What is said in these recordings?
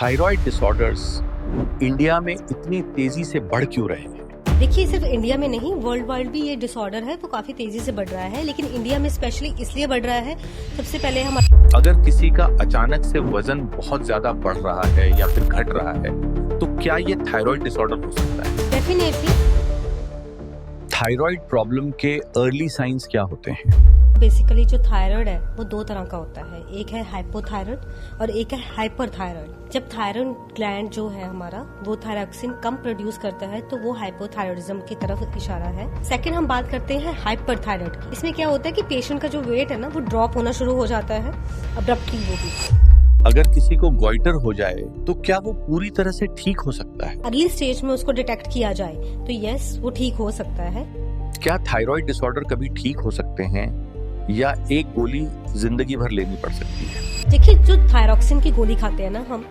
Thyroid disorders India में इतनी तेजी से बढ़ क्यों रहे हैं? देखिए, सिर्फ इंडिया में नहीं, वर्ल्ड वाइड भी ये डिसऑर्डर है वो काफी तेजी से बढ़ रहा है, लेकिन इंडिया में स्पेशली इसलिए बढ़ रहा है। सबसे पहले हम अगर किसी का अचानक से वजन बहुत ज्यादा बढ़ रहा है या फिर घट रहा है तो क्या ये थायराइड डिसऑर्डर हो सकता है? डेफिनेटली। थायराइड प्रॉब्लम के अर्ली साइंस क्या होते हैं? बेसिकली जो थायराइड है वो दो तरह का होता है, एक है हाइपोथायराइड और एक है हाइपरथायराइड। जब थायराइड ग्लैंड जो है हमारा वो थायरॉक्सिन कम प्रोड्यूस करता है तो वो हाइपोथायराइडिज्म की तरफ इशारा है। सेकंड हम बात करते हैं हाइपरथायराइड की। इसमें क्या होता है कि पेशेंट का जो वेट है ना वो ड्रॉप होना शुरू हो जाता है अब्रप्टली। वो भी अगर किसी को गॉइटर हो जाए तो क्या वो पूरी तरह से ठीक हो सकता है? अर्ली स्टेज में उसको डिटेक्ट किया जाए तो यस, वो ठीक हो सकता है। क्या थायराइड डिसऑर्डर कभी ठीक हो सकते हैं या एक गोली जिंदगी भर लेनी पड़ सकती है? देखिए, जो थायरॉक्सिन की गोली खाते हैं ना हम,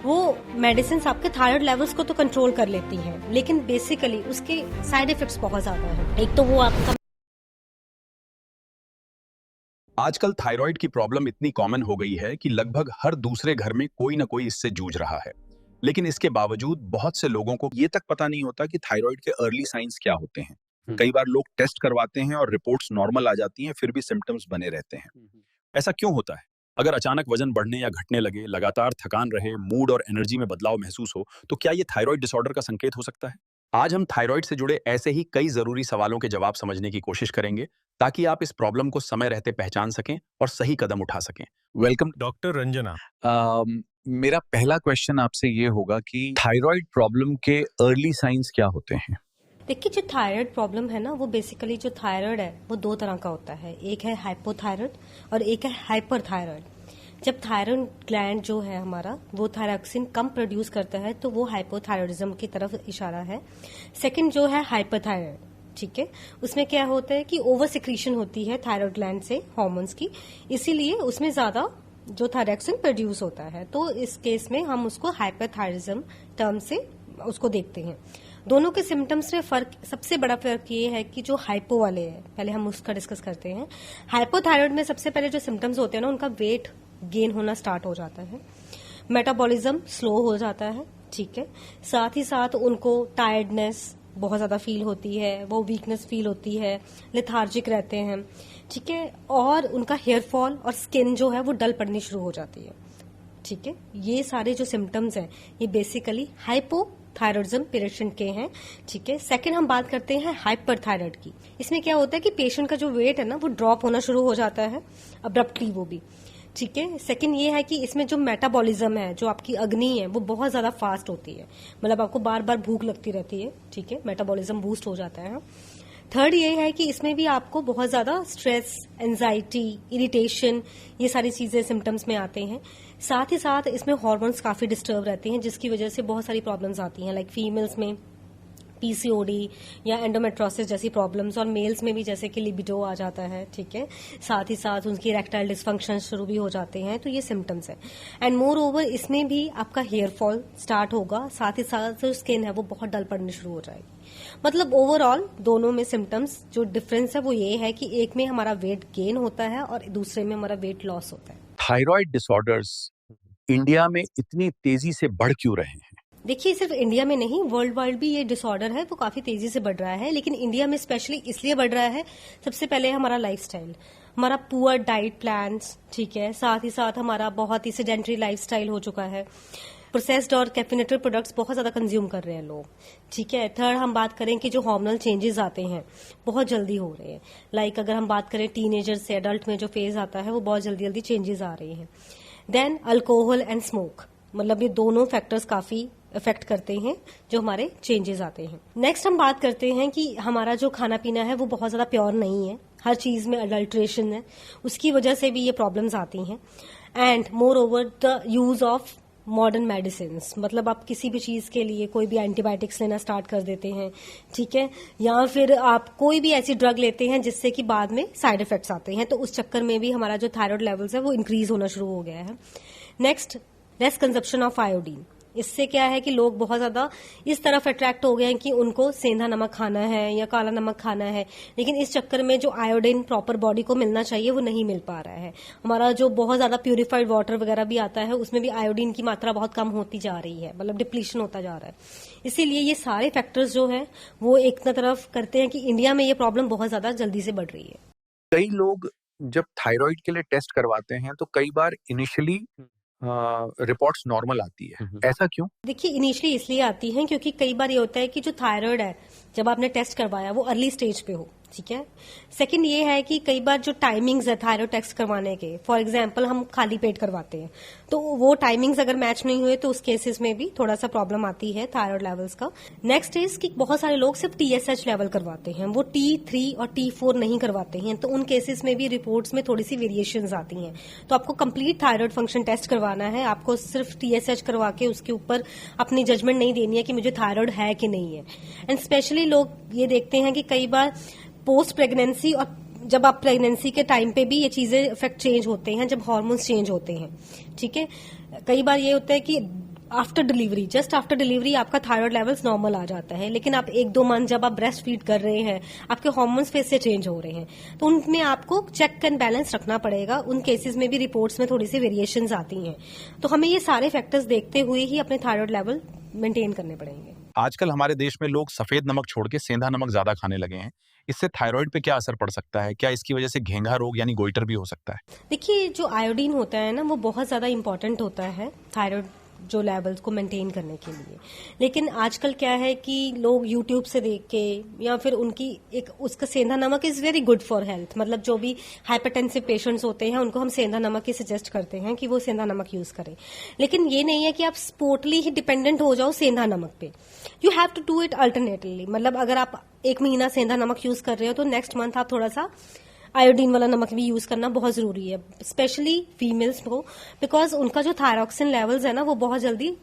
वो मेडिसिन आपके थायराइड लेवल्स को तो कंट्रोल कर लेती हैं, लेकिन बेसिकली उसके साइड इफेक्ट्स बहुत ज्यादा हैं। एक तो वो आपका आजकल थायराइड की प्रॉब्लम इतनी कॉमन हो गई है कि लगभग हर दूसरे घर में कोई ना कोई इससे जूझ रहा है। लेकिन इसके बावजूद बहुत से लोगों को ये तक पता नहीं होता कि थायराइड के अर्ली साइंस क्या होते हैं। कई बार लोग टेस्ट करवाते हैं और रिपोर्ट्स नॉर्मल आ जाती हैं, फिर भी सिम्टम्स बने रहते हैं। ऐसा क्यों होता है? अगर अचानक वजन बढ़ने या घटने लगे, लगातार थकान रहे, मूड और एनर्जी में बदलाव महसूस हो, तो क्या ये थायराइड डिसऑर्डर का संकेत हो सकता है? आज हम थायराइड से जुड़े ऐसे ही कई जरूरी सवालों के जवाब समझने की कोशिश करेंगे ताकि आप इस प्रॉब्लम को समय रहते पहचान सकें और सही कदम उठा सकें। Welcome doctor Ranjana. मेरा पहला क्वेश्चन आपसे ये होगा कि थायराइड प्रॉब्लम के अर्ली साइंस क्या होते हैं? देखिए, जो थायराइड प्रॉब्लम है ना वो बेसिकली जो थायराइड है वो दो तरह का होता है, एक है हाइपोथायराइड और एक है हाइपरथायराइड। जब थायराइड ग्लैंड जो है हमारा वो थायरॉक्सिन कम प्रोड्यूस करता है तो वो हाइपोथायराइडिज्म की तरफ इशारा है। सेकंड जो है हाइपरथायराइड, ठीक है, उसमें क्या होता है कि ओवर सिक्रीशन होती है थायराइड ग्लैंड से हार्मोन्स की, इसीलिए उसमें ज्यादा जो थायरॉक्सिन प्रोड्यूस होता है। तो इस केस में हम उसको हाइपरथायरिज्म टर्म से उसको देखते हैं। दोनों के सिम्टम्स में फर्क, सबसे बड़ा फर्क ये है कि जो हाइपो वाले हैं, पहले हम उसका डिस्कस करते हैं। हाइपोथायराइड में सबसे पहले जो सिम्टम्स होते हैं ना, उनका वेट गेन होना स्टार्ट हो जाता है, मेटाबॉलिज्म स्लो हो जाता है, ठीक है, साथ ही साथ उनको टायर्डनेस बहुत ज्यादा फील होती है, वो वीकनेस फील होती है, लेथार्जिक रहते हैं, ठीक है, और उनका हेयर फॉल और स्किन जो है वो डल पड़नी शुरू हो जाती है, ठीक है। ये सारे जो सिम्टम्स हैं ये बेसिकली हाइपोथायराइडिज्म पेशेंट के हैं, ठीक है। सेकंड हम बात करते हैं हाइपरथायराइड की। इसमें क्या होता है कि पेशेंट का जो वेट है ना वो ड्रॉप होना शुरू हो जाता है अब्रप्टली, वो भी, ठीक है। सेकंड ये है कि इसमें जो मेटाबॉलिज्म है, जो आपकी अग्नि है, वो बहुत ज्यादा फास्ट होती है, मतलब आपको बार बार भूख लगती रहती है, ठीक है, मेटाबॉलिज्म बूस्ट हो जाता है। थर्ड ये है कि इसमें भी आपको बहुत ज्यादा स्ट्रेस, एंजाइटी, इरिटेशन, ये सारी चीजें सिम्टम्स में आते हैं। साथ ही साथ इसमें हार्मोन्स काफी डिस्टर्ब रहते हैं, जिसकी वजह से बहुत सारी प्रॉब्लम्स आती हैं, लाइक फीमेल्स में पीसीओडी या एंडोमेट्रोसिस जैसी प्रॉब्लम्स, और मेल्स में भी जैसे कि लिबिडो आ जाता है, ठीक है। साथ ही साथ उनकी इरेक्टाइल डिसफंक्शन शुरू भी हो जाते हैं, तो ये सिम्टम्स है। एंड मोर ओवर इसमें भी आपका हेयर फॉल स्टार्ट होगा, साथ ही साथ जो स्किन है वो बहुत डल पड़नी शुरू हो जाएगी। मतलब ओवरऑल दोनों में सिम्टम्स जो डिफरेंस है वो ये है कि एक में हमारा वेट गेन होता है और दूसरे में हमारा वेट लॉस होता है। थायराइड डिसऑर्डर्स इंडिया में इतनी तेजी से बढ़ क्यों रहे हैं? देखिए, सिर्फ इंडिया में नहीं, वर्ल्ड वाइड भी ये डिसऑर्डर है वो काफी तेजी से बढ़ रहा है, लेकिन इंडिया में स्पेशली इसलिए बढ़ रहा है। सबसे पहले हमारा लाइफस्टाइल, हमारा पुअर डाइट प्लान्स, ठीक है, साथ ही साथ हमारा बहुत ही सेडेंटरी लाइफस्टाइल हो चुका है, प्रोसेस्ड और कैफिनेटेड प्रोडक्ट्स बहुत ज्यादा कंज्यूम कर रहे हैं लोग, ठीक है। थर्ड हम बात करें कि जो हार्मोनल चेंजेस आते हैं बहुत जल्दी हो रहे हैं, लाइक अगर हम बात करें टीनेजर से एडल्ट में जो फेज आता है वो बहुत जल्दी जल्दी चेंजेस आ रहे हैं। देन अल्कोहल एंड स्मोक, मतलब ये दोनों फैक्टर्स काफी इफेक्ट करते हैं जो हमारे चेंजेस आते हैं। नेक्स्ट हम बात करते हैं कि हमारा जो खाना पीना है वो बहुत ज्यादा प्योर नहीं है, हर चीज में अडल्ट्रेशन है, उसकी वजह से भी ये प्रॉब्लम्स आती हैं। And more over the use of modern medicine, मतलब आप किसी भी चीज के लिए कोई भी एंटीबायोटिक्स लेना स्टार्ट कर देते हैं, ठीक है, या फिर आप कोई भी ऐसी ड्रग लेते हैं जिससे कि बाद में साइड इफेक्ट्स आते हैं, तो उस चक्कर में भी हमारा जो थायराइड लेवल्स है वो इंक्रीज होना शुरू हो गया है। Next, less consumption of iodine, इससे क्या है कि लोग बहुत ज्यादा इस तरफ अट्रैक्ट हो गए हैं कि उनको सेंधा नमक खाना है या काला नमक खाना है, लेकिन इस चक्कर में जो आयोडीन प्रॉपर बॉडी को मिलना चाहिए वो नहीं मिल पा रहा है। हमारा जो बहुत ज्यादा प्यूरिफाइड वाटर वगैरह भी आता है उसमें भी आयोडीन की मात्रा बहुत कम होती जा रही है, मतलब डिप्लीशन होता जा रहा है। इसीलिए ये सारे फैक्टर्स जो है वो एक तरफ करते हैं कि इंडिया में ये प्रॉब्लम बहुत ज्यादा जल्दी से बढ़ रही है। कई लोग जब थायराइड के लिए टेस्ट करवाते हैं तो कई बार इनिशियली रिपोर्ट्स नॉर्मल आती है, ऐसा क्यों? देखिए, इनिशियली इसलिए आती है क्योंकि कई बार ये होता है कि जो थायराइड है जब आपने टेस्ट करवाया वो अर्ली स्टेज पे हो, ठीक है। सेकंड ये है कि कई बार जो टाइमिंग्स है थायराइड टेस्ट करवाने के, फॉर एग्जांपल हम खाली पेट करवाते हैं तो वो टाइमिंग्स अगर मैच नहीं हुए तो उस केसेस में भी थोड़ा सा प्रॉब्लम आती है थायराइड लेवल्स का। नेक्स्ट इज कि बहुत सारे लोग सिर्फ TSH लेवल करवाते हैं, वो T3 और T4 नहीं करवाते हैं, तो उन केसेस में भी रिपोर्ट्स में थोड़ी सी वेरिएशंस आती हैं। तो आपको कंप्लीट थायराइड फंक्शन टेस्ट करवाना है, आपको सिर्फ TSH करवा के उसके ऊपर अपनी जजमेंट नहीं देनी है कि मुझे थायराइड है कि नहीं है। एंड स्पेशली लोग ये देखते हैं कि कई बार पोस्ट प्रेगनेंसी और जब आप प्रेगनेंसी के टाइम पे भी ये चीजें इफेक्ट चेंज होते हैं, जब हार्मोन्स चेंज होते हैं, ठीक है। कई बार ये होता है कि after delivery, just after delivery आपका थायराइड लेवल्स नॉर्मल आ जाता है, लेकिन आप 1-2 मंथ जब आप ब्रेस्ट फीड कर रहे हैं आपके हार्मोन्स फिर से चेंज हो रहे हैं, तो उनमें आपको चेक एंड बैलेंस रखना पड़ेगा। उन केसेस में भी रिपोर्ट्स में थोड़ी सी वेरिएशंस आती हैं, तो हमें ये सारे फैक्टर्स देखते हुए ही अपने थायराइड लेवल मेंटेन करने पड़ेंगे। आजकल हमारे देश में लोग सफेद नमक छोड़ के सेंधा नमक ज्यादा खाने लगे हैं। इससे थायराइड पे क्या असर पड़ सकता है? क्या इसकी वजह से घेंघा रोग यानी गोइटर भी हो सकता है? देखिए, जो आयोडीन होता है ना वो बहुत ज्यादा इंपॉर्टेंट होता है थायराइड जो लेवल्स को मेंटेन करने के लिए, लेकिन आजकल क्या है कि लोग यूट्यूब से देख के या फिर उनकी एक उसका सेंधा नमक is very good for health, मतलब जो भी हाइपरटेंसिव पेशेंट्स होते हैं उनको हम सेंधा नमक ही सजेस्ट करते हैं कि वो सेंधा नमक यूज करें, लेकिन ये नहीं है कि आप स्पोर्टली ही डिपेंडेंट हो जाओ सेंधा नमक पे। You have to do it alternatively, मतलब अगर आप 1 महीना सेंधा नमक यूज कर रहे हो तो नेक्स्ट मंथ आप थोड़ा सा आयोडीन वाला नमक भी यूज करना बहुत जरूरी है, स्पेशली फीमेल्स को, बिकॉज उनका जो थायरॉक्सिन लेवल्स है ना वो बहुत जल्दी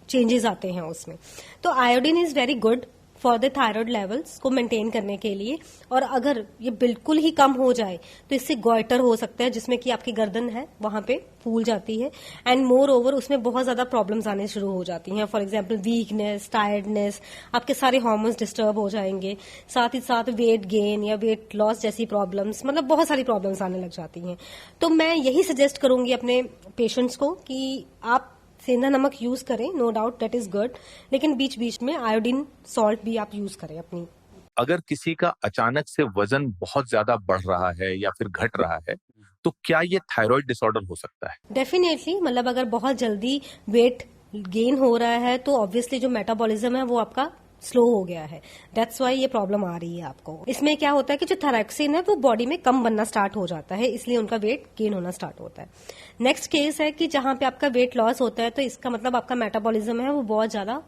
चेंजेस आते हैं उसमें। तो iodine is very good for the thyroid levels को मेंटेन करने के लिए, और अगर ये बिल्कुल ही कम हो जाए तो इससे गॉइटर हो सकता है जिसमें कि आपकी गर्दन है वहां पे फूल जाती है, एंड मोर ओवर उसमें बहुत ज्यादा प्रॉब्लम्स आने शुरू हो जाती हैं। फॉर एग्जांपल वीकनेस, टायर्डनेस, आपके सारे हार्मोन्स डिस्टर्ब हो जाएंगे, साथ ही साथ वेट गेन या वेट लॉस जैसी प्रॉब्लम्स, मतलब बहुत सारी प्रॉब्लम्स आने लग जाती हैं। तो मैं यही सजेस्ट करूंगी अपने पेशेंट्स को कि आप सेंधा नमक यूज करें, no doubt that is good, लेकिन बीच बीच में आयोडीन सॉल्ट भी आप यूज करें अपनी। अगर किसी का अचानक से वजन बहुत ज्यादा बढ़ रहा है या फिर घट रहा है तो क्या ये थायराइड डिसऑर्डर हो सकता है? डेफिनेटली, मतलब अगर बहुत जल्दी वेट गेन हो रहा है तो ऑब्वियसली जो मेटाबॉलिज्म है वो आपका स्लो हो गया है, दैट्स वाई ये प्रॉब्लम आ रही है आपको। इसमें क्या होता है कि जो थायरॉक्सिन है वो बॉडी में कम बनना स्टार्ट हो जाता है, इसलिए उनका वेट गेन होना स्टार्ट होता है। नेक्स्ट केस है कि जहां पे आपका वेट लॉस होता है तो इसका मतलब आपका मेटाबॉलिज्म है वो बहुत ज्यादा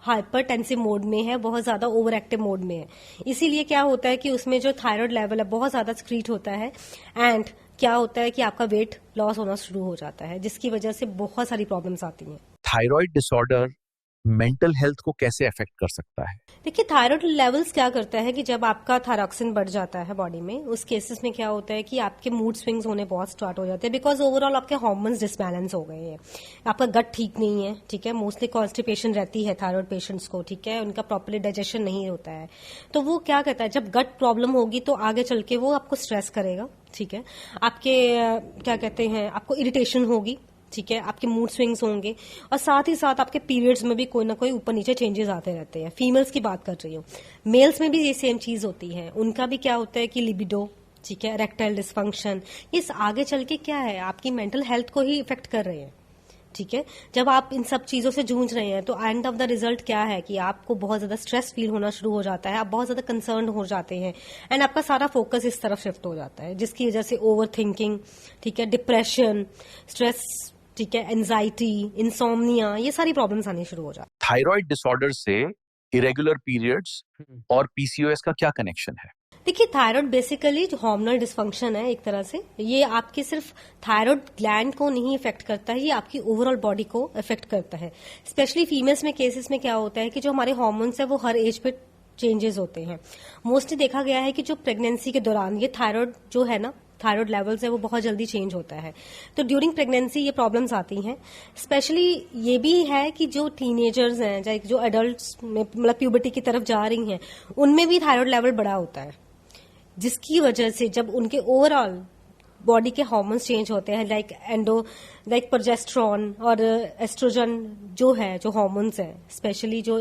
हाइपरटेंसिव मोड में है, बहुत ज्यादा ओवर एक्टिव मोड में है। इसीलिए क्या होता है कि उसमें जो थायराइड लेवल है बहुत ज्यादा एक्सक्रीट होता है, एंड क्या होता है कि आपका वेट लॉस होना शुरू हो जाता है, जिसकी वजह से बहुत सारी प्रॉब्लम्स आती हैं। थायराइड डिसऑर्डर मेंटल हेल्थ को कैसे अफेक्ट कर सकता है? देखिए, थायराइड लेवल्स क्या करता है कि जब आपका थायरॉक्सिन बढ़ जाता है बॉडी में, उस केसेस में क्या होता है कि आपके मूड स्विंग्स होने बहुत स्टार्ट हो जाते हैं, बिकॉज ओवरऑल आपके हार्मोन्स डिसबैलेंस हो गए हैं, आपका गट ठीक नहीं है, ठीक है। मोस्टली कॉन्स्टिपेशन रहती है थायराइड पेशेंट्स को, ठीक है, उनका प्रॉपर्ली डाइजेशन नहीं होता है, तो वो क्या कहता है जब गट प्रॉब्लम होगी तो आगे चल के वो आपको स्ट्रेस करेगा, ठीक है। आपके क्या कहते हैं, आपको इरिटेशन होगी, ठीक है, आपके मूड स्विंग्स होंगे, और साथ ही साथ आपके पीरियड्स में भी कोई ना कोई ऊपर नीचे चेंजेस आते रहते हैं। फीमेल्स की बात कर रही हूँ, मेल्स में भी ये सेम चीज होती है, उनका भी क्या होता है कि लिबिडो, ठीक है, इरेक्टाइल डिसफंक्शन, ये आगे चल के क्या है आपकी मेंटल हेल्थ को ही इफेक्ट कर रहे हैं, ठीक है। जब आप इन सब चीजों से जूझ रहे हैं तो एंड ऑफ द रिजल्ट क्या है कि आपको बहुत ज्यादा स्ट्रेस फील होना शुरू हो जाता है, आप बहुत ज्यादा कंसर्न हो जाते हैं, एंड आपका सारा फोकस इस तरफ शिफ्ट हो जाता है, जिसकी वजह से ओवर थिंकिंग, ठीक है, डिप्रेशन, स्ट्रेस, ठीक है, एंजाइटी, इंसोम्निया, ये सारी प्रॉब्लम्स आनी शुरू हो जाती है। थायराइड डिसऑर्डर से इरेगुलर पीरियड्स और पीसीओएस का क्या कनेक्शन है? देखिए, थायराइड बेसिकली जो हार्मोनल डिसफंक्शन है एक तरह से, ये आपके सिर्फ थायराइड ग्लैंड को नहीं इफेक्ट करता है, ये आपकी ओवरऑल बॉडी को इफेक्ट करता है। स्पेशली फीमेल्स में केसेस में क्या होता है कि जो हमारे हार्मोन्स है वो हर एज पे चेंजेस होते हैं। मोस्टली देखा गया है कि जो प्रेगनेंसी के दौरान ये थायराइड जो है ना, थायराइड लेवल्स है वो बहुत जल्दी चेंज होता है। तो ड्यूरिंग प्रेगनेंसी ये प्रॉब्लम्स आती हैं। स्पेशली ये भी है कि जो टीनेजर्स हैं, चाहे जो एडल्ट्स में मतलब प्यूबर्टी की तरफ जा रही हैं, उनमें भी थायराइड लेवल बढ़ा होता है, जिसकी वजह से जब उनके ओवरऑल बॉडी के हार्मोन्स चेंज होते हैं, लाइक प्रोजेस्टेरॉन और एस्ट्रोजन जो हार्मोन्स हैं, स्पेशली जो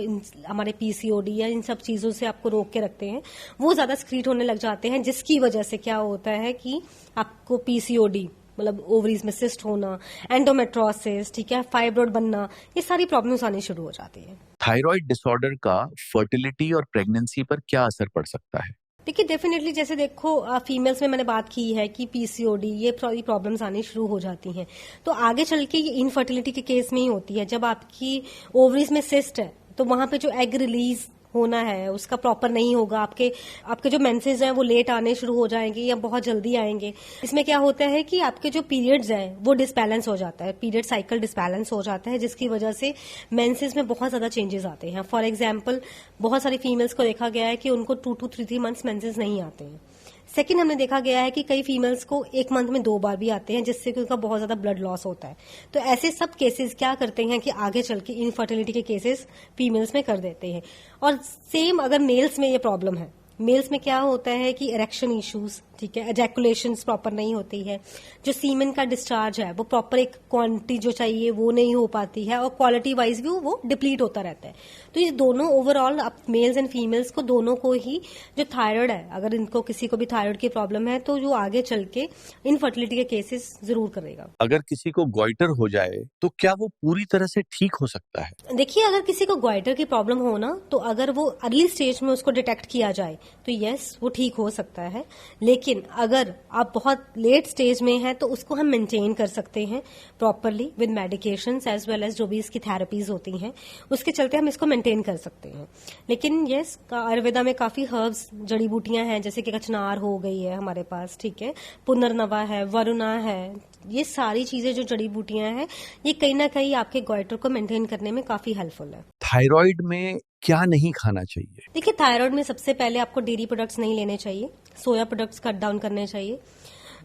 हमारे पीसीओडी या इन सब चीजों से आपको रोक के रखते हैं, वो ज्यादा स्क्रीट होने लग जाते हैं, जिसकी वजह से क्या होता है कि आपको पीसीओडी मतलब ओवरीज में सिस्ट होना, एंडोमेट्रोसिस, ठीक है, फाइब्रोइड बनना, ये सारी प्रॉब्लम्स आनी शुरू हो जाती है। थायराइड डिसऑर्डर का फर्टिलिटी और प्रेगनेंसी पर क्या असर पड़ सकता है? देखिए डेफिनेटली, जैसे देखो फीमेल्स में मैंने बात की है कि पीसीओडी ये प्रॉब्लम्स आनी शुरू हो जाती हैं, तो आगे चल के ये इनफर्टिलिटी के केस में ही होती है। जब आपकी ओवरीज में सिस्ट है तो वहां पे जो एग रिलीज होना है उसका प्रॉपर नहीं होगा, आपके जो मेंसेस हैं वो लेट आने शुरू हो जाएंगे या बहुत जल्दी आएंगे। इसमें क्या होता है कि आपके जो पीरियड्स हैं वो डिसबैलेंस हो जाता है, पीरियड साइकिल डिसबैलेंस हो जाता है, जिसकी वजह से मेंसेस में बहुत ज्यादा चेंजेस आते हैं। फॉर एग्जाम्पल, बहुत सारी फीमेल्स को देखा गया है कि उनको 2 to 3 मंथ्स मेंसेस नहीं आते हैं। सेकेंड, हमने देखा गया है कि कई फीमेल्स को 1 मंथ में 2 बार भी आते हैं, जिससे कि उनका बहुत ज्यादा ब्लड लॉस होता है। तो ऐसे सब केसेस क्या करते हैं कि आगे चल के इनफर्टिलिटी के केसेस फीमेल्स में कर देते हैं। और सेम अगर मेल्स में ये प्रॉब्लम है, मेल्स में क्या होता है कि इरेक्शन इश्यूज, ठीक है, एजैकुलेशन प्रॉपर नहीं होती है, जो सीमेन का डिस्चार्ज है वो प्रॉपर एक क्वांटिटी जो चाहिए वो नहीं हो पाती है, और क्वालिटी वाइज भी वो डिप्लीट होता रहता है। तो ये दोनों ओवरऑल मेल्स एंड फीमेल्स को दोनों को ही जो थायराइड है, अगर इनको किसी को भी थायराइड की प्रॉब्लम है तो जो आगे चल के इनफर्टिलिटी के केसेस जरूर करेगा। अगर किसी को गॉइटर हो जाए तो क्या वो पूरी तरह से ठीक हो सकता है? देखिए, अगर किसी को गॉइटर की प्रॉब्लम हो ना, तो अगर वो अर्ली स्टेज में उसको डिटेक्ट किया जाए तो यस वो ठीक हो सकता है। लेकिन अगर आप बहुत लेट स्टेज में हैं तो उसको हम मेंटेन कर सकते हैं properly with medications as well as जो भी इसकी थेरेपीज होती हैं, उसके चलते हम इसको मेंटेन कर सकते हैं। लेकिन यस, आयुर्वेदा में काफी हर्ब्स, जड़ी बूटियां हैं, जैसे कि कचनार हो गई है हमारे पास, ठीक है, पुनर्नवा है, वरुणा है, ये सारी चीजें जो जड़ी बूटियां हैं ये कहीं ना कहीं आपके गॉइटर को मेंटेन करने में काफी हेल्पफुल है। थायराइड में क्या नहीं खाना चाहिए? देखिए, थायराइड में सबसे पहले आपको डेयरी प्रोडक्ट्स नहीं लेने चाहिए, सोया प्रोडक्ट्स कट डाउन करने चाहिए।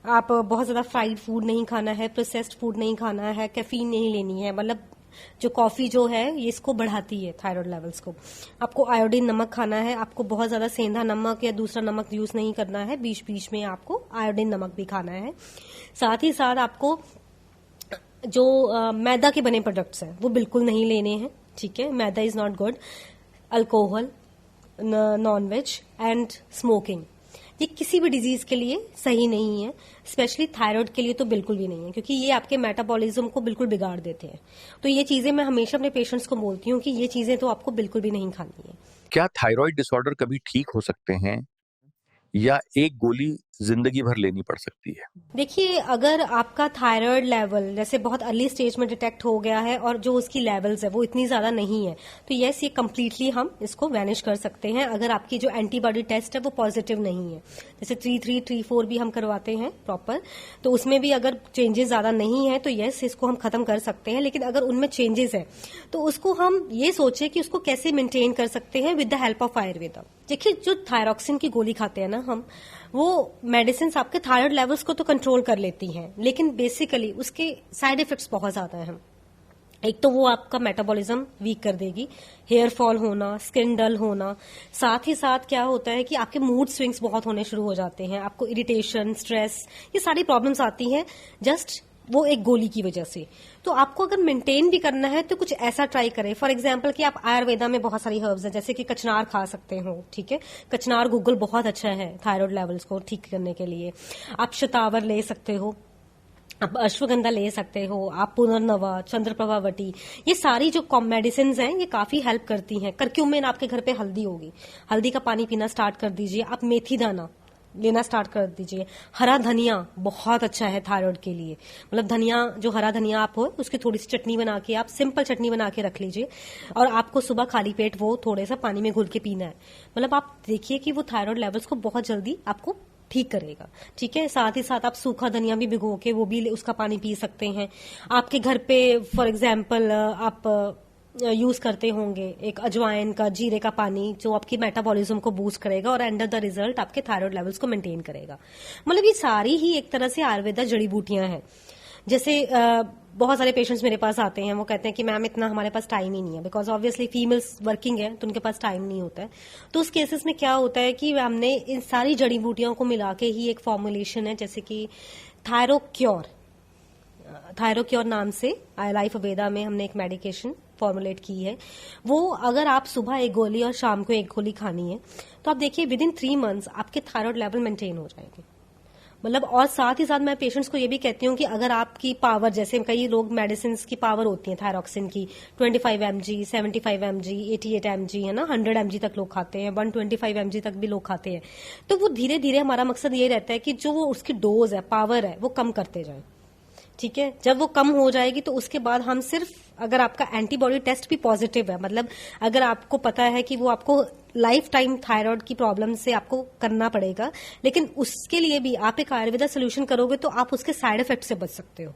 आप बहुत ज्यादा फ्राइड फूड नहीं खाना है, प्रोसेस्ड फूड नहीं खाना है, कैफीन नहीं लेनी है, मतलब जो कॉफी जो है ये इसको बढ़ाती है थायराइड लेवल्स को। आपको आयोडीन नमक खाना है, आपको बहुत ज्यादा सेंधा नमक या दूसरा नमक यूज नहीं करना है, बीच बीच में आपको आयोडीन नमक भी खाना है। साथ ही साथ आपको जो मैदा के बने प्रोडक्ट्स हैं वो बिल्कुल नहीं लेने हैं, ठीक है, maida is not good. Alcohol, nonveg and smoking, ये किसी भी डिजीज के लिए सही नहीं है, स्पेशली थायराइड के लिए तो बिल्कुल भी नहीं है, क्योंकि ये आपके मेटाबॉलिज्म को बिल्कुल बिगाड़ देते हैं। तो ये चीजें मैं हमेशा अपने पेशेंट्स को बोलती हूँ कि ये चीजें तो आपको बिल्कुल भी नहीं खानी है। क्या थायराइड डिसऑर्डर कभी ठीक हो सकते हैं या एक गोली जिंदगी भर लेनी पड़ सकती है? देखिए, अगर आपका थायराइड लेवल जैसे बहुत अर्ली स्टेज में डिटेक्ट हो गया है और जो उसकी लेवल्स है वो इतनी ज्यादा नहीं है, तो यस, ये कम्प्लीटली हम इसको वैनिश कर सकते हैं अगर आपकी जो एंटीबॉडी टेस्ट है वो पॉजिटिव नहीं है। जैसे 3-3, 3-4 भी हम करवाते हैं प्रॉपर, तो उसमें भी अगर चेंजेस ज्यादा नहीं है तो यस, इसको हम खत्म कर सकते हैं। लेकिन अगर उनमें चेंजेस है तो उसको हम ये सोचे कि उसको कैसे मेंटेन कर सकते हैं with the help of Ayurveda. देखिए, जो थायरॉक्सिन की गोली खाते हैं ना हम, वो मेडिसिन आपके थायराइड लेवल्स को तो कंट्रोल कर लेती हैं, लेकिन बेसिकली उसके साइड इफेक्ट्स बहुत ज्यादा हैं। एक तो वो आपका मेटाबॉलिज्म वीक कर देगी, हेयर फॉल होना, स्किन डल होना, साथ ही साथ क्या होता है कि आपके मूड स्विंग्स बहुत होने शुरू हो जाते हैं, आपको इरिटेशन, स्ट्रेस, ये सारी प्रॉब्लम्स आती हैं जस्ट वो एक गोली की वजह से। तो आपको अगर मेंटेन भी करना है तो कुछ ऐसा ट्राई करें, फॉर एग्जांपल कि आप आयुर्वेदा में बहुत सारी हर्ब्स हैं, जैसे कि कचनार खा सकते हो, ठीक है, कचनार गूगल बहुत अच्छा है थायराइड लेवल्स को ठीक करने के लिए। आप शतावर ले सकते हो, आप अश्वगंधा ले सकते हो, आप पुनर्नवा, चंद्रप्रभावती, ये सारी जो मेडिसिन हैं ये काफी हेल्प करती हैं। करक्यूमिन, आपके घर पे हल्दी होगी, हल्दी का पानी पीना स्टार्ट कर दीजिए। आप मेथी दाना लेना स्टार्ट कर दीजिए। हरा धनिया बहुत अच्छा है थायराइड के लिए, मतलब धनिया, जो हरा धनिया आप हो उसकी थोड़ी सी चटनी बना के, आप सिंपल चटनी बना के रख लीजिए और आपको सुबह खाली पेट वो थोड़े सा पानी में घुल के पीना है। मतलब आप देखिए कि वो थायराइड लेवल्स को बहुत जल्दी आपको ठीक करेगा, ठीक है। साथ ही साथ आप सूखा धनिया भी भिगो के वो भी उसका पानी पी सकते हैं। आपके घर पे फॉर एग्जाम्पल आप यूज करते होंगे, एक अजवाइन का, जीरे का पानी, जो आपकी मेटाबॉलिज्म को बूस्ट करेगा और एंड द रिजल्ट आपके थायराइड लेवल्स को मेंटेन करेगा। मतलब ये सारी ही एक तरह से आयुर्वेदा जड़ी बूटियां हैं। जैसे बहुत सारे पेशेंट्स मेरे पास आते हैं, वो कहते हैं कि मैम इतना हमारे पास टाइम ही नहीं है, बिकॉज ऑब्वियसली फीमेल्स वर्किंग है तो उनके पास टाइम नहीं होता है। तो उस केसेस में क्या होता है कि हमने इन सारी जड़ी बूटियों को मिला के ही एक फॉर्मुलेशन है, जैसे कि थायरोक्योर नाम से लाइफ वेदा में हमने एक मेडिकेशन फॉर्मुलेट की है। वो अगर आप सुबह एक गोली और शाम को एक गोली खानी है तो आप देखिए विद इन 3 मंथ्स आपके थायराइड लेवल मेंटेन हो जाएंगे। मतलब और साथ ही साथ मैं पेशेंट्स को ये भी कहती हूँ कि अगर आपकी पावर, जैसे कई लोग मेडिसिन की पावर होती है थायरॉक्सिन की 25 mg, 75 mg, 88 mg है ना, 100 mg तक लोग खाते हैं, 125 mg तक भी लोग खाते हैं। तो वो धीरे धीरे, हमारा मकसद ये रहता है कि जो वो उसकी डोज है, पावर है, वो कम करते जाए। ठीक है, जब वो कम हो जाएगी तो उसके बाद हम सिर्फ, अगर आपका एंटीबॉडी टेस्ट भी पॉजिटिव है, मतलब अगर आपको पता है कि वो आपको लाइफ टाइम थायराइड की प्रॉब्लम से आपको करना पड़ेगा, लेकिन उसके लिए भी आप एक आयुर्वेदा सोल्यूशन करोगे तो आप उसके साइड इफेक्ट से बच सकते हो।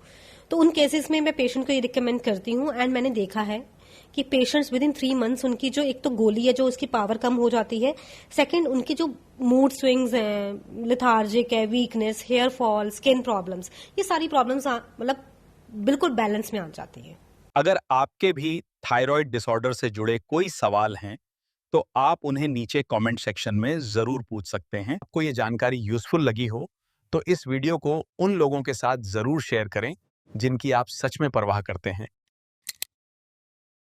तो उन केसेस में मैं पेशेंट को ये रिकमेंड करती हूँ, एंड मैंने देखा है कि पेशेंट्स विद इन 3 मंथ्स उनकी जो एक तो गोली है जो उसकी पावर कम हो जाती है, सेकंड उनकी जो मूड स्विंग्स हैं, लिथार्जिक है, weakness, hair fall, skin problems, ये सारी प्रॉब्लम्स मतलब बिल्कुल बैलेंस में आ जाती है। अगर आपके भी थायराइड डिसऑर्डर से जुड़े कोई सवाल हैं तो आप उन्हें नीचे कमेंट सेक्शन में जरूर पूछ सकते हैं। आपको ये जानकारी यूजफुल लगी हो तो इस वीडियो को उन लोगों के साथ जरूर शेयर करें जिनकी आप सच में परवाह करते हैं।